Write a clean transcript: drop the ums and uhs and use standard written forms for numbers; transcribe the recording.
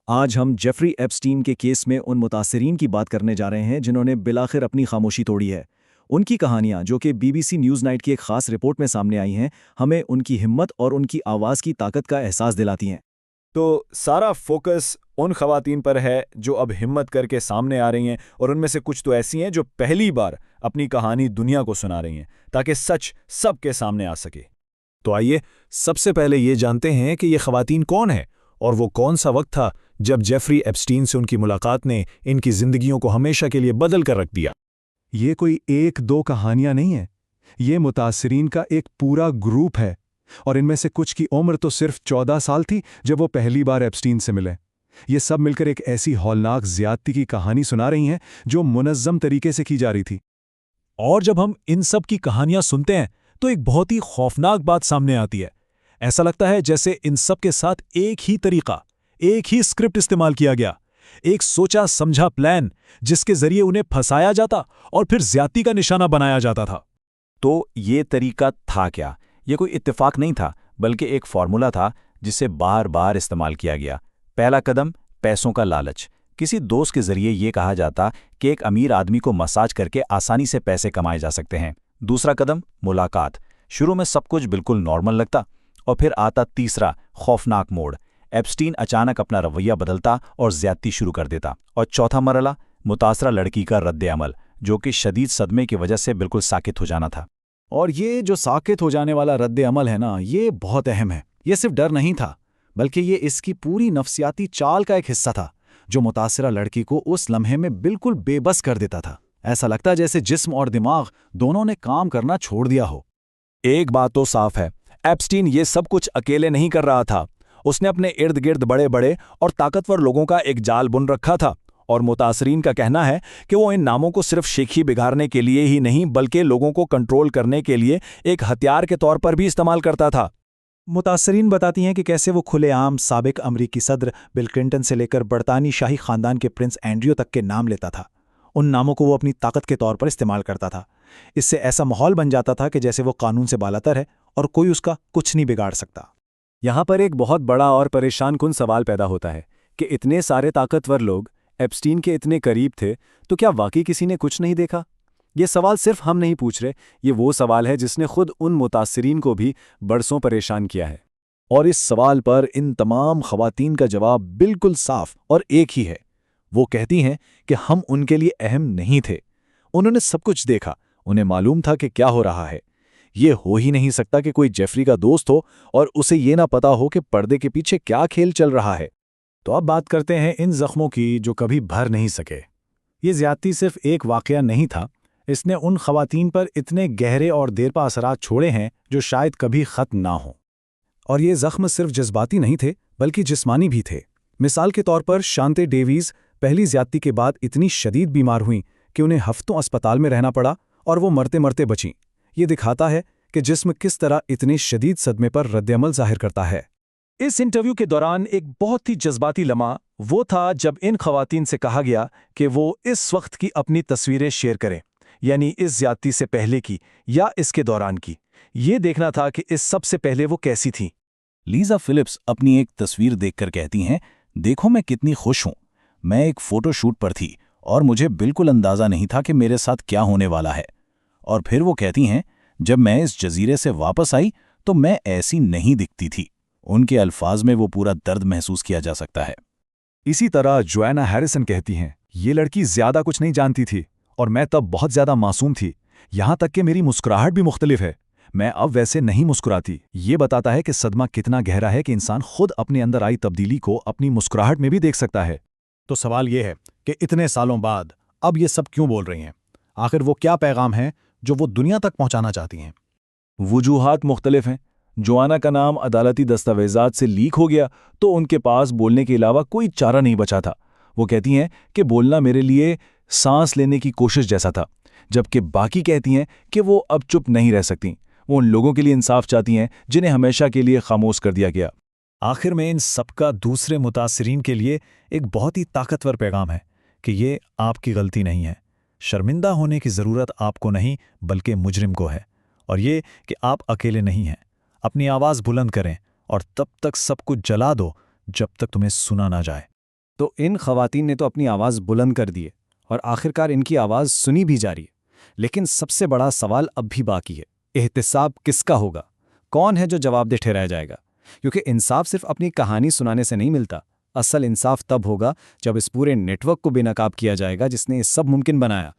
آج ہم Jeffrey Epstein کے کیس میں ان متاثرین کی بات کرنے جا رہے ہیں جنہوں نے بالآخر اپنی خاموشی توڑی ہے۔ ان کی کہانیاں، جو کہ BBC نیوز نائٹ کی ایک خاص رپورٹ میں سامنے آئی ہیں، ہمیں ان کی ہمت اور ان کی آواز کی طاقت کا احساس دلاتی ہیں۔ تو سارا فوکس ان خواتین پر ہے جو اب ہمت کر کے سامنے آ رہی ہیں، اور ان میں سے کچھ تو ایسی ہیں جو پہلی بار اپنی کہانی دنیا کو سنا رہی ہیں تاکہ سچ سب کے سامنے آ سکے۔ تو آئیے سب سے پہلے یہ جانتے ہیں کہ یہ خواتین کون ہیں اور وہ کون سا وقت تھا جب جیفری ایپسٹین سے ان کی ملاقات نے ان کی زندگیوں کو ہمیشہ کے لیے بدل کر رکھ دیا۔ یہ کوئی ایک دو کہانیاں نہیں ہیں، یہ متاثرین کا ایک پورا گروپ ہے، اور ان میں سے کچھ کی عمر تو صرف 14 سال تھی جب وہ پہلی بار ایپسٹین سے ملے۔ یہ سب مل کر ایک ایسی ہولناک زیادتی کی کہانی سنا رہی ہیں جو منظم طریقے سے کی جا رہی تھی۔ اور جب ہم ان سب کی کہانیاں سنتے ہیں تو ایک بہت ہی خوفناک بات سامنے آتی ہے۔ ایسا لگتا ہے جیسے ان سب کے ساتھ ایک ہی طریقہ، ایک ہی اسکرپٹ استعمال کیا گیا، ایک سوچا سمجھا پلان جس کے ذریعے انہیں پھنسایا جاتا اور پھر زیادتی کا نشانہ بنایا جاتا تھا۔ تو یہ طریقہ تھا کیا؟ یہ کوئی اتفاق نہیں تھا، بلکہ ایک فارمولا تھا جسے بار بار استعمال کیا گیا۔ پہلا قدم، پیسوں کا لالچ۔ کسی دوست کے ذریعے یہ کہا جاتا کہ ایک امیر آدمی کو مساج کر کے آسانی سے پیسے کمائے جا سکتے ہیں۔ دوسرا قدم، ملاقات۔ شروع میں سب کچھ بالکل نارمل لگتا، اور پھر آتا تیسرا خوفناک موڑ۔ ایپسٹین اچانک اپنا رویہ بدلتا اور زیادتی شروع کر دیتا۔ اور چوتھا مرحلہ، متاثرہ لڑکی کا رد عمل، جو کہ شدید صدمے کی وجہ سے بالکل ساکت ہو جانا تھا۔ اور یہ جو ساکت ہو جانے والا رد عمل ہے نا، یہ بہت اہم ہے۔ یہ صرف ڈر نہیں تھا، بلکہ یہ اس کی پوری نفسیاتی چال کا ایک حصہ تھا جو متاثرہ لڑکی کو اس لمحے میں بالکل بے بس کر دیتا تھا۔ ایسا لگتا جیسے جسم اور دماغ دونوں نے کام کرنا چھوڑ دیا ہو۔ ایک بات تو صاف ہے، ایپسٹین یہ سب کچھ اکیلے نہیں کر رہا تھا۔ اس نے اپنے ارد گرد بڑے بڑے اور طاقتور لوگوں کا ایک جال بن رکھا تھا، اور متاثرین کا کہنا ہے کہ وہ ان ناموں کو صرف شیخی بگاڑنے کے لیے ہی نہیں بلکہ لوگوں کو کنٹرول کرنے کے لیے ایک ہتھیار کے طور پر بھی استعمال کرتا تھا۔ متاثرین بتاتی ہیں کہ کیسے وہ کھلے عام سابق امریکی صدر بل کلنٹن سے لے کر برطانوی شاہی خاندان کے پرنس اینڈریو تک کے نام لیتا تھا۔ ان ناموں کو وہ اپنی طاقت کے طور پر استعمال کرتا تھا۔ اس سے ایسا ماحول بن جاتا تھا کہ جیسے وہ قانون سے بالاتر ہے اور کوئی اس کا کچھ نہیں بگاڑ سکتا۔ یہاں پر ایک بہت بڑا اور پریشان کن سوال پیدا ہوتا ہے کہ اتنے سارے طاقتور لوگ ایپسٹین کے اتنے قریب تھے، تو کیا واقعی کسی نے کچھ نہیں دیکھا؟ یہ سوال صرف ہم نہیں پوچھ رہے، یہ وہ سوال ہے جس نے خود ان متاثرین کو بھی برسوں پریشان کیا ہے۔ اور اس سوال پر ان تمام خواتین کا جواب بالکل صاف اور ایک ہی ہے۔ وہ کہتی ہیں کہ ہم ان کے لیے اہم نہیں تھے۔ انہوں نے سب کچھ دیکھا، انہیں معلوم تھا کہ کیا ہو رہا ہے۔ یہ ہو ہی نہیں سکتا کہ کوئی جیفری کا دوست ہو اور اسے یہ نہ پتا ہو کہ پردے کے پیچھے کیا کھیل چل رہا ہے۔ تو اب بات کرتے ہیں ان زخموں کی جو کبھی بھر نہیں سکے۔ یہ زیادتی صرف ایک واقعہ نہیں تھا، اس نے ان خواتین پر اتنے گہرے اور دیرپا اثرات چھوڑے ہیں جو شاید کبھی ختم نہ ہوں۔ اور یہ زخم صرف جذباتی نہیں تھے بلکہ جسمانی بھی تھے۔ مثال کے طور پر شانتے ڈیویز پہلی زیادتی کے بعد اتنی شدید بیمار ہوئیں کہ انہیں ہفتوں اسپتال میں رہنا پڑا اور وہ مرتے مرتے بچیں۔ یہ دکھاتا ہے کہ جسم کس طرح اتنے شدید صدمے پر رد عمل ظاہر کرتا ہے۔ اس انٹرویو کے دوران ایک بہت ہی جذباتی لمحہ وہ تھا جب ان خواتین سے کہا گیا کہ وہ اس وقت کی اپنی تصویریں شیئر کریں، یعنی اس زیادتی سے پہلے کی یا اس کے دوران کی۔ یہ دیکھنا تھا کہ اس سب سے پہلے وہ کیسی تھیں۔ لیزا فلپس اپنی ایک تصویر دیکھ کر کہتی ہیں، دیکھو میں کتنی خوش ہوں۔ میں ایک فوٹو شوٹ پر تھی اور مجھے بالکل اندازہ نہیں تھا کہ میرے ساتھ کیا ہونے والا ہے۔ اور پھر وہ کہتی ہیں، جب میں اس جزیرے سے واپس آئی تو میں ایسی نہیں دکھتی تھی۔ ان کے الفاظ میں وہ پورا درد محسوس کیا جا سکتا ہے۔ اسی طرح جواننا ہیریسن کہتی ہیں، یہ لڑکی زیادہ کچھ نہیں جانتی تھی اور میں تب بہت زیادہ معصوم تھی، یہاں تک کہ میری مسکراہٹ بھی مختلف ہے۔ میں اب ویسے نہیں مسکراتی۔ یہ بتاتا ہے کہ صدمہ کتنا گہرا ہے کہ انسان خود اپنے اندر آئی تبدیلی کو اپنی مسکراہٹ میں بھی دیکھ سکتا ہے۔ تو سوال یہ ہے کہ اتنے سالوں بعد اب یہ سب کیوں بول رہی ہیں؟ آخر وہ کیا پیغام ہے جو وہ دنیا تک پہنچانا چاہتی ہیں؟ وجوہات مختلف ہیں۔ جوانا کا نام عدالتی دستاویزات سے لیک ہو گیا تو ان کے پاس بولنے کے علاوہ کوئی چارہ نہیں بچا تھا۔ وہ کہتی ہیں کہ بولنا میرے لیے سانس لینے کی کوشش جیسا تھا، جبکہ باقی کہتی ہیں کہ وہ اب چپ نہیں رہ سکتی۔ وہ ان لوگوں کے لیے انصاف چاہتی ہیں جنہیں ہمیشہ کے لیے خاموش کر دیا گیا۔ آخر میں ان سب کا دوسرے متاثرین کے لیے ایک بہت ہی طاقتور پیغام ہے کہ یہ آپ کی غلطی نہیں ہے۔ شرمندہ ہونے کی ضرورت آپ کو نہیں بلکہ مجرم کو ہے، اور یہ کہ آپ اکیلے نہیں ہیں۔ اپنی آواز بلند کریں اور تب تک سب کچھ جلا دو جب تک تمہیں سنا نہ جائے۔ تو ان خواتین نے تو اپنی آواز بلند کر دی ہے اور آخرکار ان کی آواز سنی بھی جا رہی ہے، لیکن سب سے بڑا سوال اب بھی باقی ہے، احتساب کس کا ہوگا؟ کون ہے جو جواب دہ ٹھہرایا جائے گا؟ کیونکہ انصاف صرف اپنی کہانی سنانے سے نہیں ملتا، اصل انصاف تب ہوگا جب اس پورے نیٹ ورک کو بے نقاب کیا جائے گا جس نے یہ سب ممکن بنایا۔